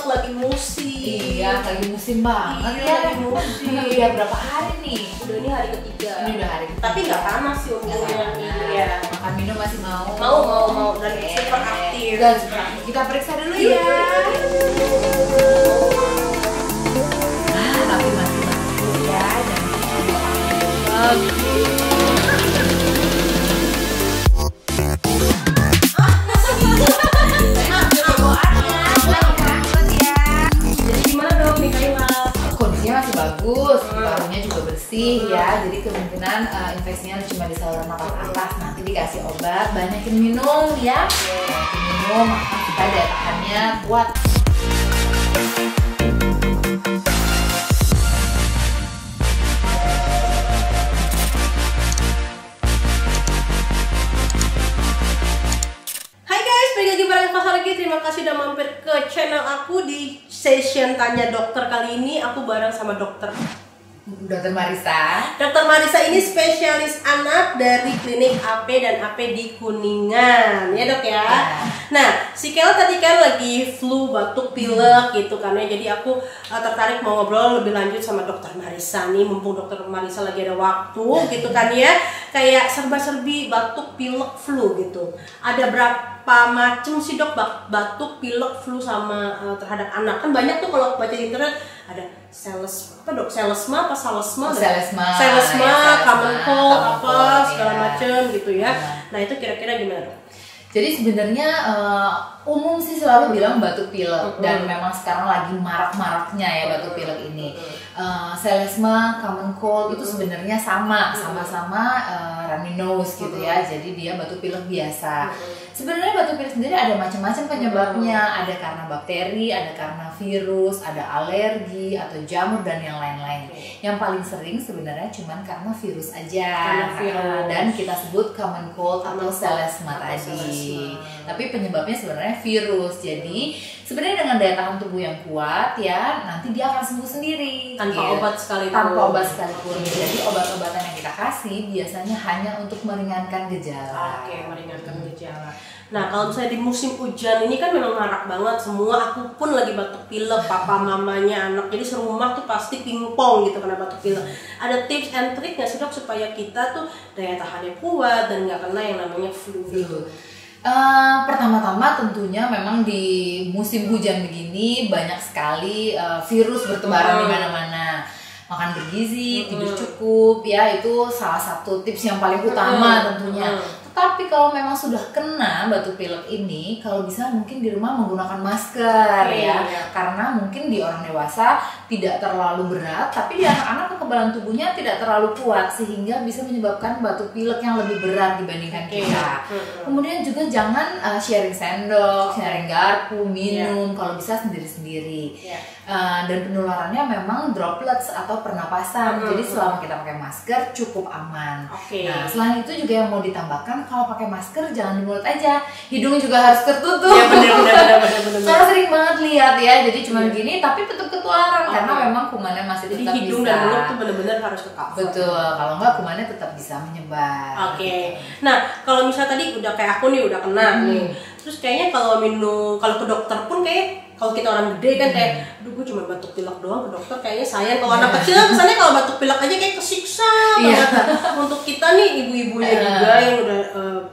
lagi musim. Iya, lagi musim banget Iya, ya. lagi musim. Udah berapa hari nih? Udah ini hari ketiga. Ini udah hari ketiga. Tapi nggak panas sih untungnya. Iya. Makan minum masih mau. Mau dan Oke. super aktif. Dan super aktif. Kita periksa dulu Yuk. ya. Tapi masih bagus ya. Jadi gimana dong nih Kayla? Kondisinya masih bagus, parunya juga bersih ya. Jadi kemungkinan infeksinya cuma di saluran napas atas. Nanti dikasih obat, banyakin minum ya. Banyakin minum, makan supaya daya tahannya kuat. Hai guys, balik lagi bareng Eva lagi. Terima kasih udah mampir ke channel aku di session Tanya Dokter kali ini. Aku bareng sama dokter. Dokter Marisa. Dokter Marisa ini spesialis anak dari klinik AP dan AP di Kuningan, ya dok ya. Nah, si Kayla tadi kan lagi flu, batuk, pilek gitu kan ya. Jadi aku tertarik mau ngobrol lebih lanjut sama dokter Marisa nih. Mumpung dokter Marisa lagi ada waktu gitu kan ya. Kayak serba-serbi batuk, pilek, flu gitu. Ada berapa macam sih dok batuk, pilek, flu sama terhadap anak? Kan banyak tuh kalau baca di internet ada salesma, common cold, apa segala macem gitu ya. Nah itu kira-kira gimana dok? Jadi sebenarnya umum sih selalu bilang batuk pilek dan memang sekarang lagi marak-maraknya ya batuk pilek ini. Selesma, common cold itu sebenarnya sama-sama runny nose gitu ya. Jadi dia batuk pilek biasa. Sebenarnya batuk pilek sendiri ada macam-macam penyebabnya. Ada karena bakteri, ada karena virus, ada alergi atau jamur dan yang lain-lain. Yang paling sering sebenarnya cuman karena virus aja. Dan kita sebut common cold atau selesma tadi. Tapi penyebabnya sebenarnya virus. Jadi sebenarnya dengan daya tahan tubuh yang kuat ya, nanti dia akan sembuh sendiri. Tanpa obat sekalipun. Tanpa obat sekalipun. Jadi obat-obatan yang kita kasih biasanya hanya untuk meringankan gejala. Oke, meringankan gejala. Nah, kalau misalnya di musim hujan ini kan memang marak banget. Semua aku pun lagi batuk pilek, papa mamanya anak. Jadi serumah tuh pasti pingpong gitu karena batuk pilek. Ada tips and trick nggak sih dok supaya kita tuh daya tahannya kuat dan nggak kena yang namanya flu gitu? Pertama-tama tentunya memang di musim hujan begini banyak sekali virus bertebaran di mana-mana. Makan bergizi, tidur cukup, ya itu salah satu tips yang paling utama tentunya. Tapi kalau memang sudah kena batuk pilek ini, kalau bisa mungkin di rumah menggunakan masker ya. Karena mungkin di orang dewasa tidak terlalu berat, tapi di anak-anak kekebalan tubuhnya tidak terlalu kuat sehingga bisa menyebabkan batuk pilek yang lebih berat dibandingkan kita. Kemudian juga jangan sharing sendok, sharing garpu, minum, kalau bisa sendiri-sendiri. Dan penularannya memang droplets atau pernapasan. Jadi selama kita pakai masker cukup aman. Nah, selain itu juga yang mau ditambahkan, kalau pakai masker jangan di mulut aja, hidung juga harus tertutup. Ya benar. Karena sering banget lihat ya, jadi cuma gini tapi tetap ketularan karena memang kumannya masih tetap jadi hidung bisa. dan mulut tuh benar-benar harus ke cover. Betul, kalau enggak kumannya tetap bisa menyebar. Nah, kalau misalnya tadi udah kayak aku nih udah kena nih. Terus kayaknya kalau ke dokter pun kayak kalau kita orang gede kan kayak, aduh gue cuma batuk pilek doang ke dokter kayaknya sayang. Kalau anak kecil kesannya kalau batuk pilek aja kayak kesiksa banget. Untuk kita nih ibu-ibunya juga yang udah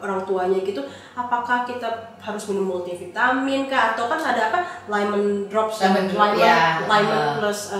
orang tuanya gitu, apakah kita harus minum multivitamin kah? Atau kan ada apa lemon drops, lemon plus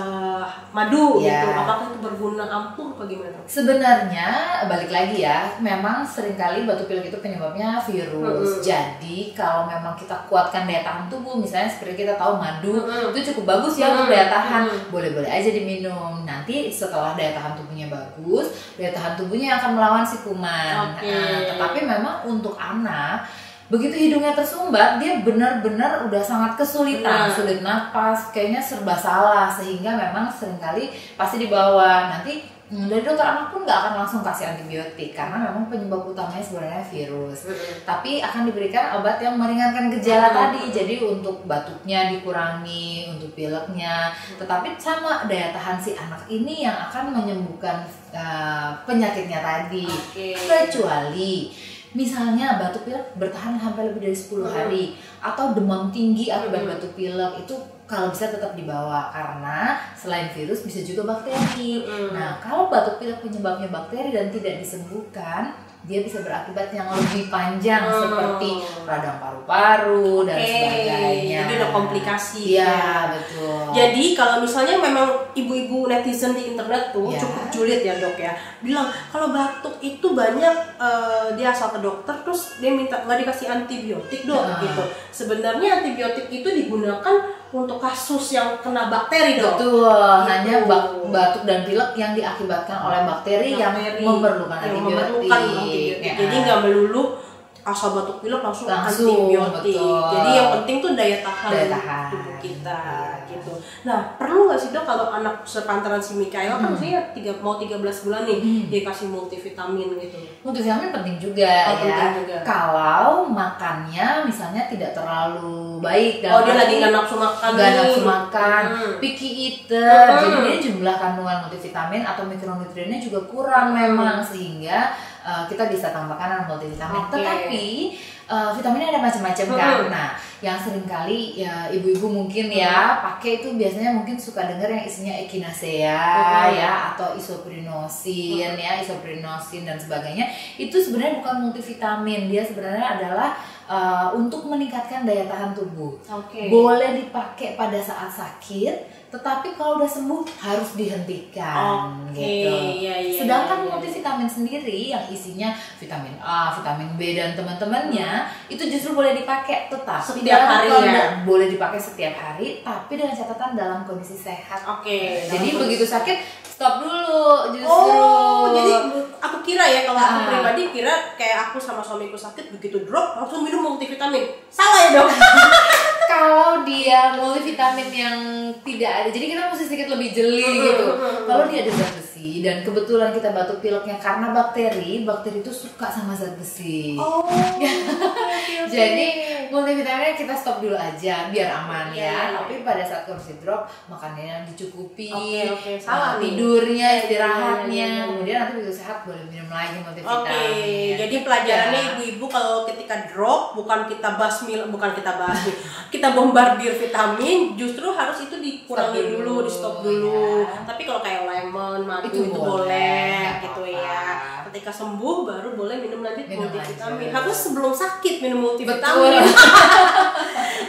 madu gitu. Apakah itu berguna ampuh apa gimana? Sebenarnya balik lagi ya, memang seringkali batuk pilek itu penyebabnya virus. Jadi kalau memang kita kuatkan daya tahan tubuh, misalnya seperti kita tahu madu itu cukup bagus ya untuk daya tahan, boleh-boleh aja diminum. Nanti setelah daya tahan tubuhnya bagus, daya tahan tubuhnya akan melawan si kuman. Tetapi memang untuk anak begitu hidungnya tersumbat, dia benar-benar udah sangat kesulitan, sulit napas, kayaknya serba salah, sehingga memang seringkali pasti dibawa. Nanti dari dokter anak pun nggak akan langsung kasih antibiotik karena memang penyebab utamanya sebenarnya virus. Tapi akan diberikan obat yang meringankan gejala tadi. Jadi untuk batuknya dikurangi, untuk pileknya. Tetapi sama daya tahan si anak ini yang akan menyembuhkan penyakitnya tadi. Kecuali misalnya batuk pilek bertahan sampai lebih dari 10 hari atau demam tinggi akibat batuk pilek itu kalau bisa tetap dibawa, karena selain virus bisa juga bakteri. Nah, kalau batuk pilek penyebabnya bakteri dan tidak disembuhkan, dia bisa berakibat yang lebih panjang seperti radang paru-paru dan sebagainya. Jadi udah komplikasi. Iya, betul. Jadi kalau misalnya memang ibu-ibu netizen di internet tuh cukup julid ya dok ya, bilang kalau batuk itu banyak dia asal ke dokter terus dia minta nggak dikasih antibiotik dok gitu. Sebenarnya antibiotik itu digunakan untuk kasus yang kena bakteri dok. Betul, hanya batuk dan pilek yang diakibatkan oleh bakteri yang memerlukan antibiotik. Jadi nggak melulu asal batuk pilek langsung antibiotik. Betul. Jadi yang penting tuh daya tahan tubuh kita gitu. Nah, perlu nggak sih dok kalau anak sepantaran si Mikaela kan maksudnya mau 13 bulan nih dia kasih multivitamin gitu. Multivitamin penting juga Kalau makannya misalnya tidak terlalu baik dia lagi nggak nafsu makan, picky eater, jadi dia jumlah kandungan multivitamin atau mikronutriennya juga kurang memang, sehingga kita bisa tambahkan multivitamin. Tetapi vitaminnya ada macam-macam kan. Nah, yang sering kali ya ibu-ibu mungkin ya pakai itu biasanya mungkin suka dengar yang isinya echinacea ya atau isoprinosin dan sebagainya. Itu sebenarnya bukan multivitamin, dia sebenarnya adalah untuk meningkatkan daya tahan tubuh. Boleh dipakai pada saat sakit, tetapi kalau udah sembuh harus dihentikan gitu. Sedangkan multivitamin sendiri yang isinya vitamin A, vitamin B dan teman-temannya itu justru boleh dipakai, tetapi setiap hari boleh dipakai setiap hari, tapi dengan catatan dalam kondisi sehat. Jadi begitu sakit stop dulu justru. Jadi aku kira ya, kalau aku pribadi kira kayak aku sama suamiku sakit begitu drop langsung minum multivitamin. Salah ya dok? Kalau dia multivitamin yang tidak ada, jadi kita mesti sedikit lebih jeli gitu. Kalau dia ada zat besi dan kebetulan kita batuk pileknya karena bakteri itu suka sama zat besi. Jadi multivitaminnya kita stop dulu aja biar aman ya. Tapi pada saat kondisi drop makannya dicukupi, tidurnya, istirahatnya, kemudian nanti begitu sehat boleh minum lagi multivitamin. Jadi pelajarannya ibu-ibu kalau ketika drop bukan kita kita bombardir vitamin, justru harus itu dikurangi dulu, di stop dulu. Tapi kalau kayak lemon, madu itu boleh gitu ya. Ketika sembuh baru boleh minum multivitamin. Harus sebelum sakit minum multivitamin.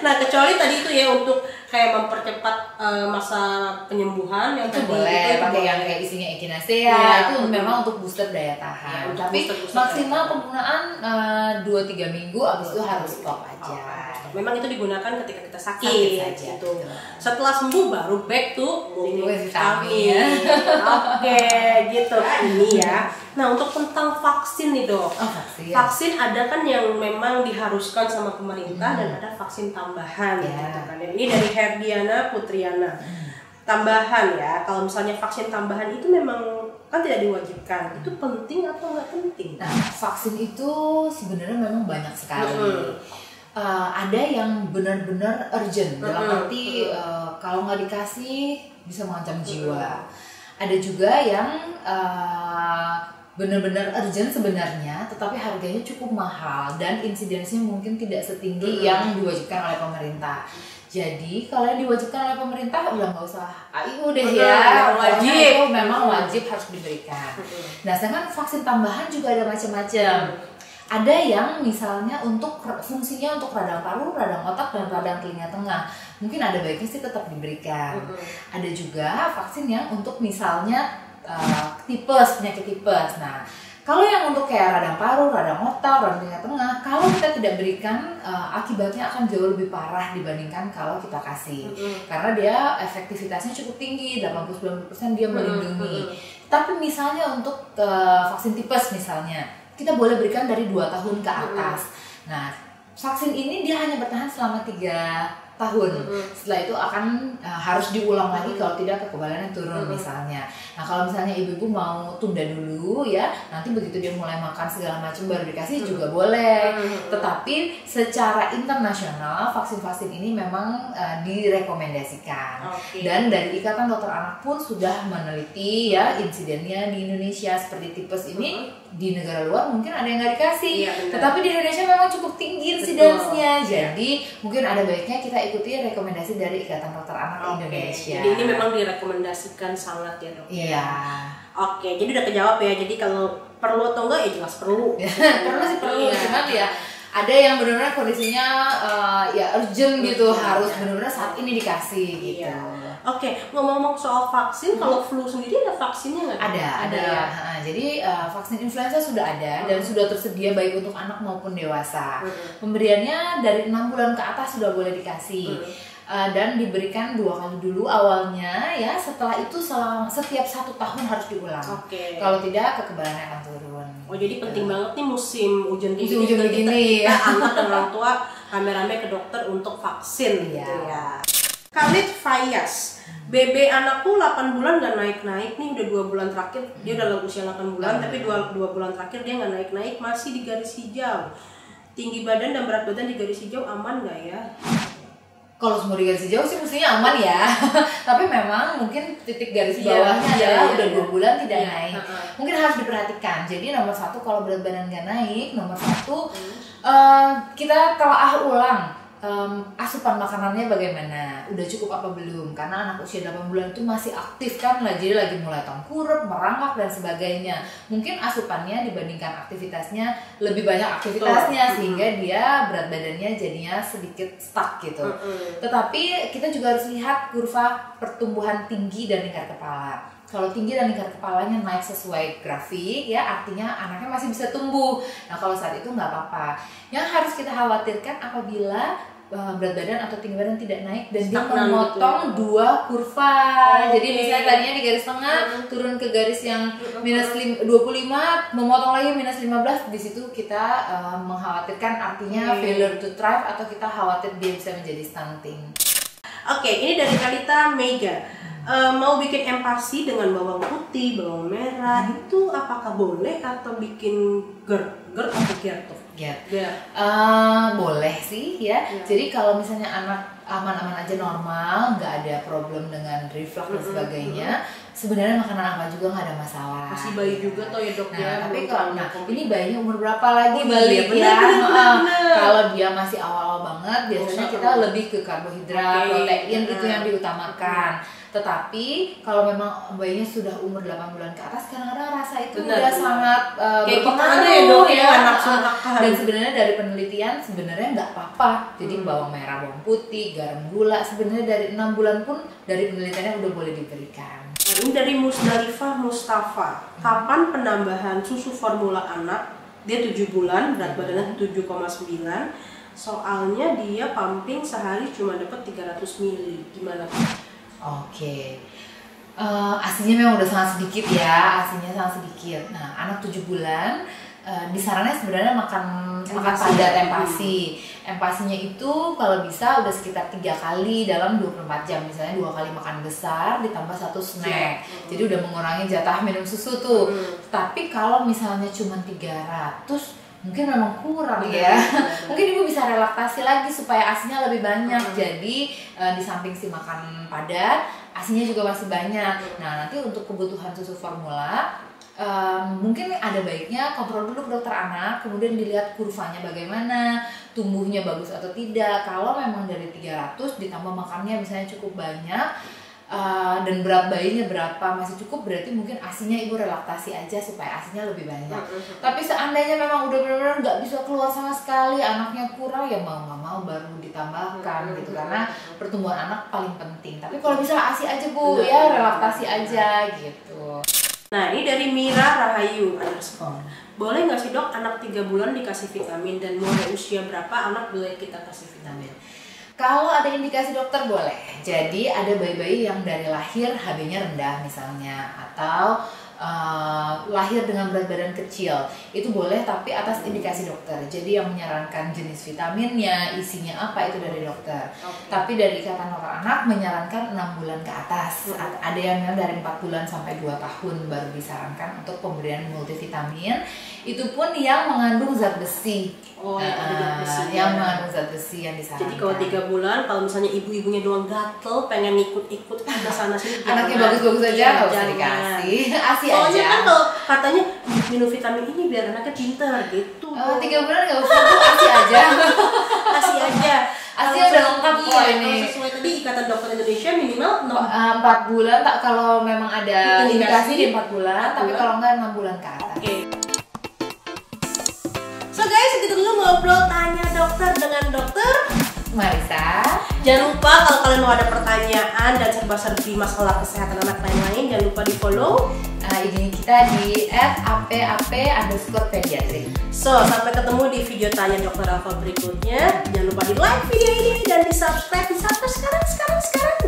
Nah, kecuali tadi itu ya untuk kayak mempercepat masa penyembuhan yang itu tadi boleh pakai yang kayak isinya echinacea itu memang untuk booster daya tahan. Tapi maksimal penggunaan 2-3 minggu, abis itu harus stop aja. Memang itu digunakan ketika kita sakit gitu. Setelah sembuh baru back to multivitamin. Gitu ini ya. Nah, untuk tentang vaksin nih dok. Vaksin ada kan yang memang diharuskan sama pemerintah dan ada vaksin tambahan gitu kan. Ini dari Herdiana Putriana. Tambahan ya. Kalau misalnya vaksin tambahan itu memang kan tidak diwajibkan. Itu penting atau nggak penting? Nah, vaksin itu sebenarnya memang banyak sekali. Ada yang benar-benar urgent dalam arti kalau nggak dikasih bisa mengancam jiwa. Ada juga yang benar-benar urgent sebenarnya, tetapi harganya cukup mahal dan insidensinya mungkin tidak setinggi yang diwajibkan oleh pemerintah. Jadi kalau yang diwajibkan oleh pemerintah udah nggak usah AIU deh ya, wajib itu memang wajib harus diberikan. Nah, sedangkan vaksin tambahan juga ada macam-macam. Ada yang misalnya untuk fungsinya untuk radang paru, radang otak, dan radang telinga tengah. Mungkin ada baiknya sih tetap diberikan. Ada juga vaksin yang untuk misalnya penyakit tipes. Nah, kalau yang untuk kayak radang paru, radang otak, radang telinga tengah, kalau kita tidak berikan, akibatnya akan jauh lebih parah dibandingkan kalau kita kasih. Karena dia efektivitasnya cukup tinggi, 80-90% dia melindungi. Tapi misalnya untuk vaksin tipes misalnya, kita boleh berikan dari 2 tahun ke atas. Nah, vaksin ini dia hanya bertahan selama 3 tahun. Setelah itu akan harus diulang lagi kalau tidak kekebalannya turun misalnya. Nah, kalau misalnya ibu-ibu mau tunda dulu ya, nanti begitu dia mulai makan segala macam baru dikasih juga boleh. Tetapi secara internasional vaksin-vaksin ini memang direkomendasikan. Dan dari Ikatan Dokter Anak pun sudah meneliti ya insidennya di Indonesia seperti tipes ini di negara luar mungkin ada yang nggak dikasih, Iya, tetapi di Indonesia memang cukup tinggi insidensnya. Jadi mungkin ada baiknya kita ikuti rekomendasi dari Ikatan Dokter Anak Indonesia. Jadi ini memang direkomendasikan sangat ya dok. Iya. Oke, jadi udah kejawab ya. Jadi kalau perlu atau enggak ya jelas perlu. Perlu sih perlu, Iya. cuman ya ada yang benar-benar kondisinya ya urgent gitu, harus ya. benar-benar saat ini dikasih gitu. Iya. Oke, ngomong-ngomong soal vaksin, kalau flu sendiri ada vaksinnya nggak? Ada. Jadi vaksin influenza sudah ada dan sudah tersedia baik untuk anak maupun dewasa. Pemberiannya dari 6 bulan ke atas sudah boleh dikasih. Dan diberikan 2 kali dulu awalnya ya, setelah itu setiap 1 tahun harus diulang. Oke. Kalau tidak kekebalannya akan turun. Oh, jadi penting banget nih musim hujan Musim kita begini. anak dan orang tua rame-rame ke dokter untuk vaksin gitu ya. Khalid Fayas, BB anakku 8 bulan gak naik-naik nih, udah 2 bulan terakhir dia udah usia 8 bulan tapi 2 bulan terakhir dia gak naik-naik, masih di garis hijau. Tinggi badan dan berat badan di garis hijau aman gak ya? Kalau semua di garis hijau sih mestinya aman ya. Tapi memang mungkin titik garis bawahnya adalah udah 2 bulan tidak naik. Mungkin harus diperhatikan. Jadi nomor 1 kalau berat badan gak naik, nomor 1 kita telaah ulang. Asupan makanannya bagaimana, udah cukup apa belum, karena anak usia 8 bulan itu masih aktif kan, jadi lagi mulai tengkurap, merangkak dan sebagainya. Mungkin asupannya dibandingkan aktivitasnya lebih banyak aktivitasnya sehingga dia berat badannya jadinya sedikit stuck gitu. Tetapi kita juga harus lihat kurva pertumbuhan tinggi dan lingkar kepala. Kalau tinggi dan lingkar kepalanya naik sesuai grafik ya, artinya anaknya masih bisa tumbuh. Nah kalau saat itu nggak apa-apa. Yang harus kita khawatirkan apabila berat badan atau tinggi badan tidak naik dan dia memotong gitu. 2 kurva. Jadi misalnya tadinya di garis tengah turun ke garis yang minus 25, memotong lagi minus 15, di situ kita mengkhawatirkan artinya failure to thrive atau kita khawatir dia bisa menjadi stunting. Oke, ini dari Kalita Mega. Mau bikin empasi dengan bawang putih, bawang merah, itu apakah boleh atau bikin GERD atau GERD tuh? Boleh sih ya. Jadi kalau misalnya anak aman-aman aja normal, nggak ada problem dengan reflux dan sebagainya, sebenarnya makanan apa juga nggak ada masalah. Masih bayi juga toh ya dok ya. Tapi kalau ini bayinya umur berapa lagi balik ya? Kalau dia masih awal-awal banget, biasanya kita lebih ke karbohidrat, protein itu yang diutamakan. Tetapi kalau memang bayinya sudah umur 8 bulan ke atas, kadang-kadang rasa itu udah sangat berpengaruh ya. Dan sebenarnya dari penelitian sebenarnya nggak apa-apa. Jadi bawang merah, bawang putih, garam, gula sebenarnya dari 6 bulan pun dari penelitiannya udah boleh diberikan. Ini dari Musdalifah Mustafa. Kapan penambahan susu formula anak? Dia 7 bulan, berat badannya 7,9. Soalnya dia pumping sehari cuma dapat 300 ml. Gimana? Oke. Asinya memang udah sangat sedikit ya, asinya sangat sedikit. Nah, anak 7 bulan disarannya sebenarnya makan padat empasi. Empasinya itu kalau bisa udah sekitar 3 kali dalam 24 jam. Misalnya 2 kali makan besar ditambah 1 snack. Jadi udah mengurangi jatah minum susu tuh. Tapi kalau misalnya cuma 300 mungkin memang kurang ya. Mungkin ibu bisa relaksasi lagi supaya asinya lebih banyak. Jadi di samping si makan padat, asinya juga masih banyak. Nah nanti untuk kebutuhan susu formula mungkin ada baiknya kontrol dulu ke dokter anak, kemudian dilihat kurvanya bagaimana, tumbuhnya bagus atau tidak. Kalau memang dari 300 ditambah makannya misalnya cukup banyak, dan berat bayinya berapa masih cukup, berarti mungkin asinya ibu relaksasi aja supaya asinya lebih banyak. Tapi seandainya memang udah benar-benar nggak bisa keluar sama sekali, anaknya kurang, ya mau nggak mau baru ditambahkan gitu, karena pertumbuhan anak paling penting. Tapi kalau bisa asi aja bu, ya relaksasi aja gitu. Nah ini dari Mira Rahayu _ boleh nggak sih dok anak 3 bulan dikasih vitamin, dan mulai usia berapa anak boleh kita kasih vitamin? Kalau ada indikasi dokter boleh. Jadi ada bayi-bayi yang dari lahir HB-nya rendah misalnya, atau lahir dengan berat badan kecil, itu boleh tapi atas indikasi dokter. Jadi yang menyarankan jenis vitaminnya, isinya apa itu dari dokter. Tapi dari Ikatan Dokter Anak menyarankan 6 bulan ke atas. Ada yang dari 4 bulan sampai 2 tahun baru disarankan untuk pemberian multivitamin. Itu pun yang mengandung zat besi. Yang mengandung zat besi yang disarankan. Jadi kalau 3 bulan, kalau misalnya ibu-ibunya doang gatel, pengen ikut-ikut ke sana sini, anaknya bagus-bagus aja nggak usah dikasih. Soalnya aja. kan kalau katanya minum vitamin ini biar anaknya pintar gitu. 3 bulan nggak usah, Bu, ASI aja. Kasih aja. ASI Kalau udah lengkap iya, kok ini. kalau sesuai tadi Ikatan Dokter Indonesia minimal 4 bulan, tak kalau memang ada indikasi di 4 bulan, tapi bulan. kalau enggak 6 bulan ke atas. Oke. So guys, segitu dulu ngobrol tanya dokter dengan dokter Marissa, Jangan lupa kalau kalian mau ada pertanyaan dan serba-serbi masalah kesehatan anak lain-lain, jangan lupa di follow IG kita di @ap_ap_pediatrik. So, sampai ketemu di video tanya dokter Alfa berikutnya. Jangan lupa di like video ini dan di subscribe sekarang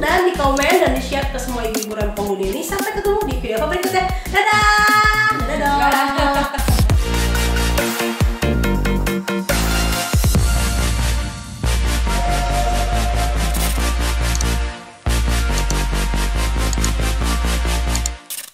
dan di komen dan di share ke semua ibu-ibu rempong dunia ini. Sampai ketemu di video apa berikutnya. Dadah.